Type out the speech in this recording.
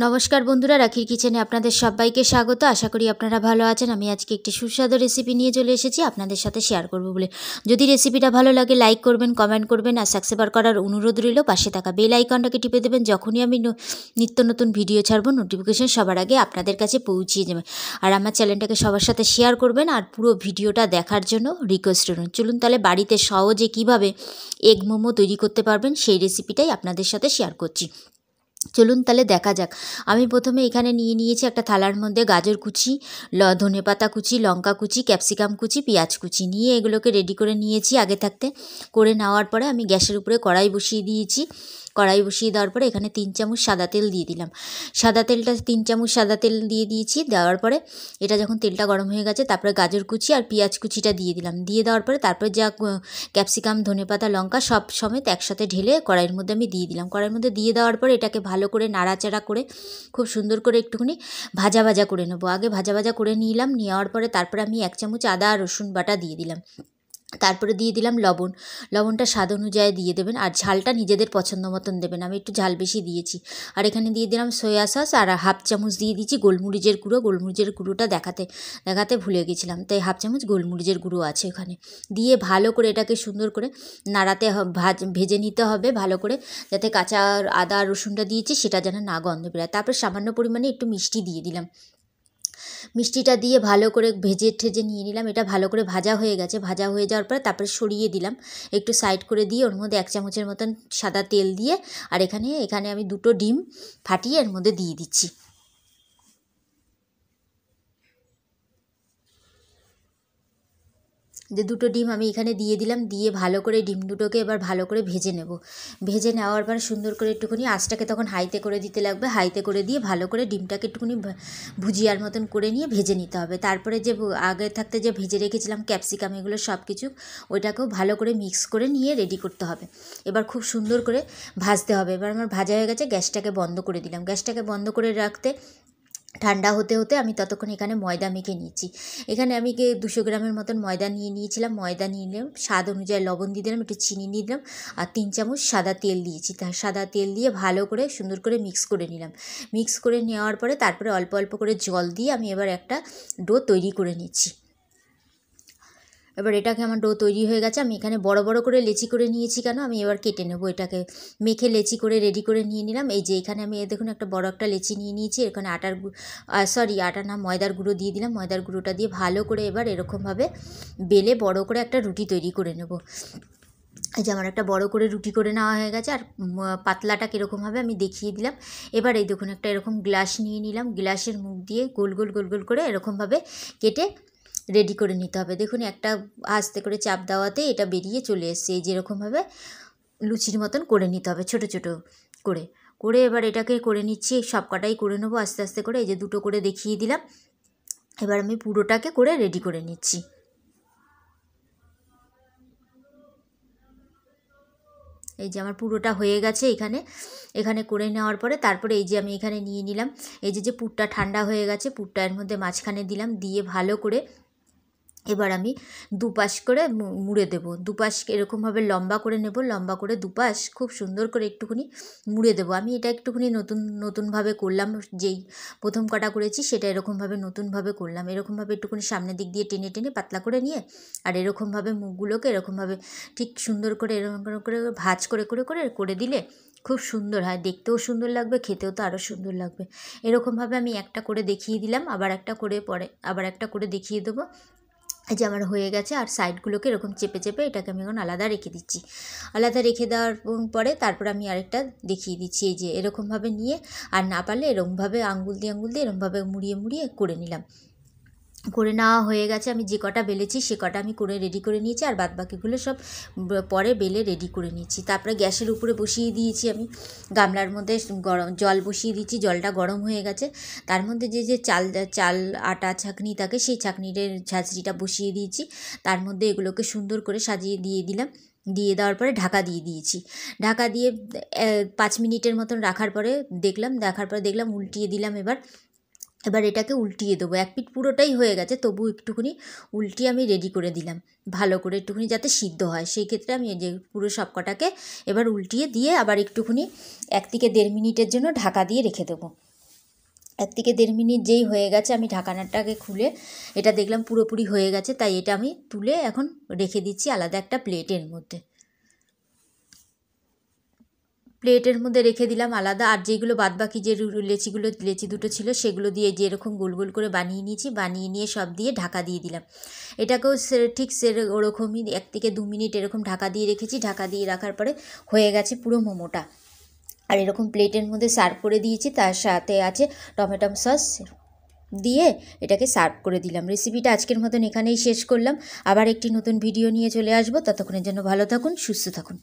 নমস্কার বন্ধুরা, রাখির কিচেনে আপনাদের সবাইকে স্বাগত। আশা করি আপনারা ভালো আছেন। আমি আজকে একটি সুস্বাদু রেসিপি নিয়ে চলে এসেছি আপনাদের সাথে শেয়ার করব বলে। যদি রেসিপিটা ভালো লাগে লাইক করবেন, কমেন্ট করবেন আর সাবস্ক্রাইব করার অনুরোধ রইল। পাশে থাকা বেল আইকনটাকে টিপে দেবেন, যখনই আমি নিত্য নতুন ভিডিও ছাড়বো নোটিফিকেশন সবার আগে আপনাদের কাছে পৌঁছিয়ে যাবে। আর আমার চ্যানেলটাকে সবার সাথে শেয়ার করবেন আর পুরো ভিডিওটা দেখার জন্য রিকোয়েস্ট রইল। চলুন তাহলে বাড়িতে সহজে কিভাবে এগ মোমো তৈরি করতে পারবেন সেই রেসিপিটাই আপনাদের সাথে শেয়ার করছি। চলুন তাহলে দেখা যাক। আমি প্রথমে এখানে নিয়েছি একটা থালার মধ্যে গাজর কুচি, ধনেপাতা কুচি, লঙ্কা কুচি, ক্যাপসিকাম কুচি, পেঁয়াজ কুচি নিয়ে এগুলোকে রেডি করে নিয়েছি। আগে থাকতে করে নেওয়ার পরে আমি গ্যাসের উপরে কড়াই বসিয়ে দিয়েছি। কড়াই বসিয়ে দেওয়ার পরে এখানে 3 চামচ সাদা তেল দিয়ে দিলাম। 3 চামচ সাদা তেল দিয়ে দিয়েছি। দেওয়ার পরে এটা যখন তেলটা গরম হয়ে গেছে তারপরে গাজর কুচি আর পেঁয়াজ কুচিটা দিয়ে দিলাম। দিয়ে দেওয়ার পরে তারপরে যা ক্যাপসিকাম, ধনেপাতা, লঙ্কা সব সমেত একসাথে ঢেলে কড়াইয়ের মধ্যে আমি দিয়ে দিলাম। কড়াইয়ের মধ্যে দিয়ে দেওয়ার পরে এটাকে ভালো করে নাড়াচাড়া করে খুব সুন্দর করে একটুখানি ভাজা ভাজা করে নেবো। আগে ভাজা ভাজা করে নিলাম। নেওয়ার পরে তারপরে আমি 1 চামচ আদা আর রসুন বাটা দিয়ে দিলাম। তারপরে দিয়ে দিলাম লবণ। লবণটা স্বাদ অনুযায়ী দিয়ে দেবেন আর ঝালটা নিজেদের পছন্দ মতন দেবেন। আমি একটু ঝাল বেশি দিয়েছি। আর এখানে দিয়ে দিলাম সয়া সস আর 1/2 চামচ দিয়ে দিয়েছি গোলমরিচের গুঁড়ো। গোলমরিচের গুঁড়োটা দেখাতে ভুলে গেছিলাম, তাই 1/2 চামচ গোলমরিচের গুঁড়ো আছে ওখানে। দিয়ে ভালো করে এটাকে সুন্দর করে ভেজে নিতে হবে ভালো করে, যাতে কাঁচা আদা রসুনটা দিয়েছি সেটা যেন না গন্ধ বেরোয়। তারপর সামান্য পরিমাণে একটু মিষ্টি দিয়ে দিলাম। মিষ্টিটা দিয়ে ভালো করে ভেজে নিয়ে নিলাম। এটা ভালো করে ভাজা হয়ে গেছে। ভাজা হয়ে যাওয়ার পরে তারপরে সরিয়ে দিলাম, একটু সাইড করে দিয়ে ওর মধ্যে 1 চামচের মতন সাদা তেল দিয়ে আর এখানে আমি 2টো ডিম ফাটিয়ে এর মধ্যে দিয়ে দিচ্ছি। যে 2টো ডিম আমি এখানে দিয়ে দিলাম। দিয়ে ভালো করে ডিম দুটোকে এবার ভালো করে ভেজে নেব। ভেজে নেওয়ার পর সুন্দর করে একটুখানি আঁচটাকে তখন হাইতে করে দিতে লাগবে। হাইতে করে দিয়ে ভালো করে ডিমটাকে একটুখানি ভুজিয়ার মতন করে নিয়ে ভেজে নিতে হবে। তারপরে যে আগে থাকতে যে ভেজে রেখেছিলাম ক্যাপসিকাম এগুলো সব কিছু, ওইটাকেও ভালো করে মিক্স করে নিয়ে রেডি করতে হবে। এবার খুব সুন্দর করে ভাজতে হবে। এবার আমার ভাজা হয়ে গেছে, গ্যাসটাকে বন্ধ করে দিলাম। গ্যাসটাকে বন্ধ করে রাখতে ঠান্ডা হতে হতে আমি ততক্ষণ এখানে ময়দা মেখে নিয়েছি। এখানে আমি 200 গ্রামের মতন ময়দা নিয়েছিলাম। ময়দা নিয়ে নিলাম, স্বাদ অনুযায়ী লবণ দিয়ে দিলাম, একটু চিনি দিয়ে দিলাম আর 3 চামচ সাদা তেল দিয়েছি। সাদা তেল দিয়ে ভালো করে সুন্দর করে মিক্স করে নিলাম। মিক্স করে নেওয়ার পরে তারপরে অল্প অল্প করে জল দিয়ে আমি এবার একটা ডো তৈরি করে নিচ্ছি। এবার এটাকে আমার ডো তৈরি হয়ে গেছে। আমি এখানে বড় বড় করে লেচি করে নিয়েছি। কেন, আমি এবার কেটে নেব। এটাকে মেখে লেচি করে রেডি করে নিয়ে নিলাম। এই যে এখানে আমি দেখুন একটা বড় একটা লেচি নিয়ে নিয়েছি। এখানে ময়দার গুঁড়ো দিয়ে দিলাম। ময়দার গুঁড়োটা দিয়ে ভালো করে এবার এরকমভাবে বেলে বড় করে একটা রুটি তৈরি করে নেব। এই যে আমার একটা বড় করে রুটি করে নেওয়া হয়ে গেছে। আর পাতলাটা কীরকম হবে আমি দেখিয়ে দিলাম। এবার এই দেখুন একটা এরকম গ্লাস নিয়ে নিলাম। গ্লাসের মুখ দিয়ে গোল গোল গোল গোল করে এরকমভাবে কেটে রেডি করে নিতে হবে। দেখুন একটা আস্তে করে চাপ দেওয়াতে এটা বেরিয়ে চলে এসছে। এই যেরকমভাবে লুচির মতন করে নিতে হবে ছোট ছোট করে এবার এটাকে করে নিচ্ছি। সব কটাই করে নেবো আস্তে আস্তে করে। এই যে 2টো করে দেখিয়ে দিলাম। এবার আমি পুরোটাকে করে রেডি করে নিচ্ছি। এই যে আমার পুরোটা হয়ে গেছে। এখানে করে নেওয়ার পরে তারপরে এই যে আমি এখানে নিয়ে নিলাম। এই যে পুরটা ঠান্ডা হয়ে গেছে, পুরটা এর মধ্যে মাঝখানে দিলাম। দিয়ে ভালো করে এবার আমি দুপাশ করে মুড়ে দেবো। দুপাশ এরকমভাবে লম্বা করে নেব। লম্বা করে দুপাশ খুব সুন্দর করে একটুখানি মুড়ে দেবো। আমি এটা একটুখানি নতুনভাবে করলাম। যেই প্রথম কটা করেছি সেটা এরকমভাবে নতুনভাবে করলাম। এরকমভাবে একটুখানি সামনের দিক দিয়ে টেনে টেনে পাতলা করে নিয়ে আর এরকমভাবে মুখগুলোকে এরকমভাবে ঠিক সুন্দর করে এরকম করে ভাঁজ করে দিলে খুব সুন্দর হয়, দেখতেও সুন্দর লাগবে, খেতেও তো আরও সুন্দর লাগবে। এরকমভাবে আমি একটা করে দেখিয়ে দিলাম। আবার একটা করে দেখিয়ে দেবো। এই যে আমার হয়ে গেছে। আর সাইডগুলোকে এরকম চেপে চেপে এটাকে আমি এখন আলাদা রেখে দিচ্ছি। আলাদা রেখে দেওয়ার পরে তারপর আমি আরেকটা দেখিয়ে দিচ্ছি। এই যে এরকমভাবে নিয়ে আর না পারলে এরকমভাবে আঙুল দিয়ে এরকমভাবে মুড়িয়ে করে নিলাম। করে নেওয়া হয়ে গেছে। আমি যে কটা বেলেছি সে কটা আমি করে রেডি করে নিয়েছি। আর বাদবাকিগুলো সব পরে বেলে রেডি করে নিচ্ছি। তারপরে গ্যাসের উপরে বসিয়ে দিয়েছি আমি গামলার মধ্যে জল বসিয়ে দিচ্ছি। জলটা গরম হয়ে গেছে। তার মধ্যে যে চাল আটা ছাঁকনি থাকে সেই ছাঁকনির ঝাঁঝরিটা বসিয়ে দিয়েছি। তার মধ্যে এগুলোকে সুন্দর করে সাজিয়ে দিয়ে দিলাম। দিয়ে দেওয়ার পরে ঢাকা দিয়ে দিয়েছি। ঢাকা দিয়ে 5 মিনিটের মতন দেখার পরে দেখলাম উল্টিয়ে দিলাম। এবার এটাকে উল্টিয়ে দেবো। এক পিঠ পুরোটাই হয়ে গেছে, তবু একটুখানি উল্টিয়ে আমি রেডি করে দিলাম ভালো করে, একটুখানি যাতে সিদ্ধ হয়। সেই ক্ষেত্রে আমি যে পুরো সব কটাকে এবার উল্টিয়ে দিয়ে আবার একটুখানি 1 থেকে 1.5 মিনিটের জন্য ঢাকা দিয়ে রেখে দেবো। 1 থেকে 1.5 মিনিট যেই হয়ে গেছে আমি ঢাকনাটাকে খুলে এটা দেখলাম পুরোপুরি হয়ে গেছে, তাই এটা আমি তুলে এখন রেখে দিচ্ছি আলাদা একটা প্লেটের মধ্যে। প্লেটের মধ্যে রেখে দিলাম আলাদা। আর যেগুলো বাদবাকি যে লেচি দুটো ছিল সেগুলো দিয়ে যেরকম গোল গোল করে বানিয়ে নিয়েছি, বানিয়ে নিয়ে সব দিয়ে ঢাকা দিয়ে দিলাম। এটাকেও ঠিক ওরকমই 1 থেকে 2 মিনিট এরকম ঢাকা দিয়ে রেখেছি। ঢাকা দিয়ে রাখার পরে হয়ে গেছে পুরো মোমোটা। আর এরকম প্লেটের মধ্যে সার্ভ করে দিয়েছি, তার সাথে আছে টমেটো সস দিয়ে এটাকে সার্ভ করে দিলাম। রেসিপিটা আজকের মতন এখানেই শেষ করলাম। আবার একটি নতুন ভিডিও নিয়ে চলে আসবো, ততক্ষণের জন্য ভালো থাকুন, সুস্থ থাকুন।